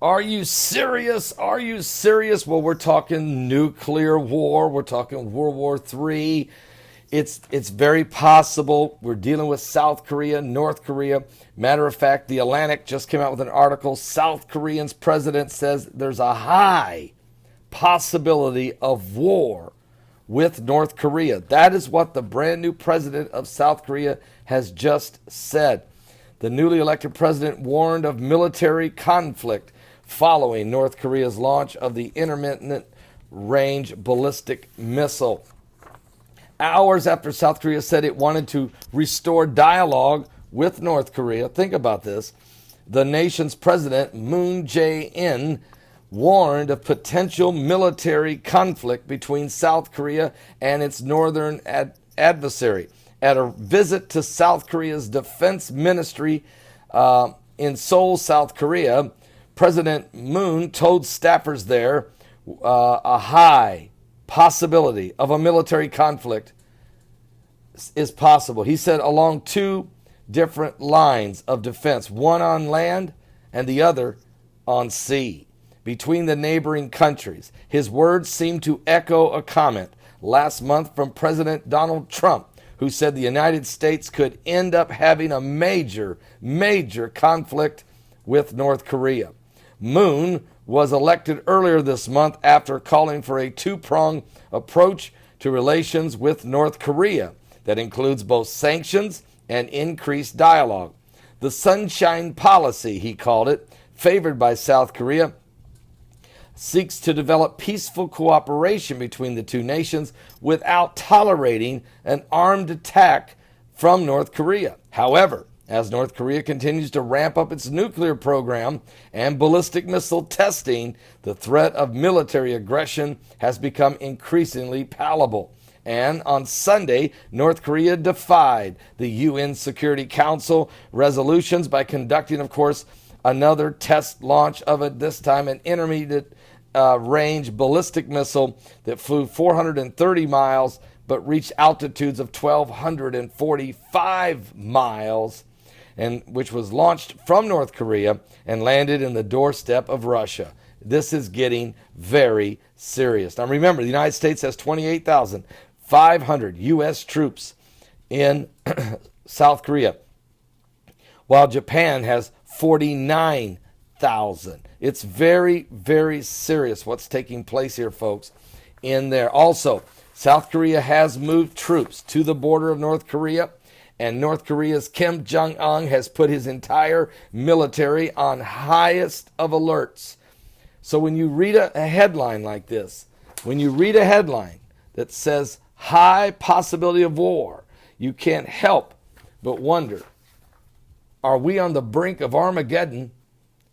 Are you serious? Are you serious? Well, we're talking nuclear war. We're talking World War III. It's very possible. We're dealing with South Korea, North Korea. Matter of fact, the Atlantic just came out with an article. South Korean's president says there's a high possibility of war with North Korea. That is what the brand new president of South Korea has just said. The newly elected president warned of military conflict following North Korea's launch of the intermittent range ballistic missile. Hours after South Korea said it wanted to restore dialogue with North Korea, think about this, the nation's president, Moon Jae-in, warned of potential military conflict between South Korea and its northern adversary. At a visit to South Korea's defense ministry in Seoul, South Korea, President Moon told staffers there a high possibility of a military conflict is possible. He said along two different lines of defense, one on land and the other on sea, between the neighboring countries. His words seem to echo a comment last month from President Donald Trump, who said the United States could end up having a major conflict with North Korea. Moon was elected earlier this month after calling for a two-pronged approach to relations with North Korea that includes both sanctions and increased dialogue. The Sunshine Policy, he called it, favored by South Korea, seeks to develop peaceful cooperation between the two nations without tolerating an armed attack from North Korea. However, as North Korea continues to ramp up its nuclear program and ballistic missile testing, the threat of military aggression has become increasingly palatable. And on Sunday, North Korea defied the UN Security Council resolutions by conducting, of course, another test launch of it, this time an intermediate range ballistic missile that flew 430 miles but reached altitudes of 1,245 miles, and which was launched from North Korea and landed in the doorstep of Russia. This is getting very serious. Now remember, the United States has 28,500 U.S. troops in South Korea, while Japan has 49,000. It's very, very serious what's taking place here, folks, in there. Also, South Korea has moved troops to the border of North Korea, and North Korea's Kim Jong-un has put his entire military on highest of alerts. So when you read a headline like this, when you read a headline that says high possibility of war, you can't help but wonder, are we on the brink of Armageddon?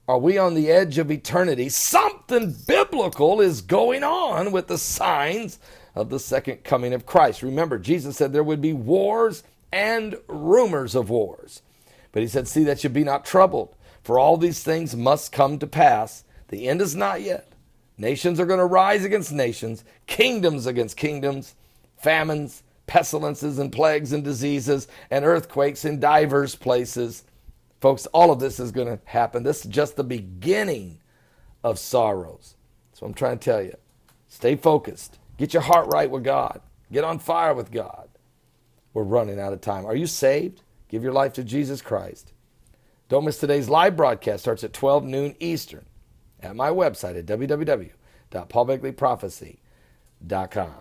Are we on the edge of eternity? Something biblical is going on with the signs of the second coming of Christ. Remember, Jesus said there would be wars and rumors of wars. But he said, see that you be not troubled, for all these things must come to pass. The end is not yet. Nations are going to rise against nations, kingdoms against kingdoms, famines, pestilences and plagues and diseases and earthquakes in diverse places. Folks, all of this is going to happen. This is just the beginning of sorrows. So I'm trying to tell you, stay focused. Get your heart right with God. Get on fire with God. We're running out of time. Are you saved? Give your life to Jesus Christ. Don't miss today's live broadcast. Starts at 12 noon Eastern at my website at www.paulbegleyprophecy.com.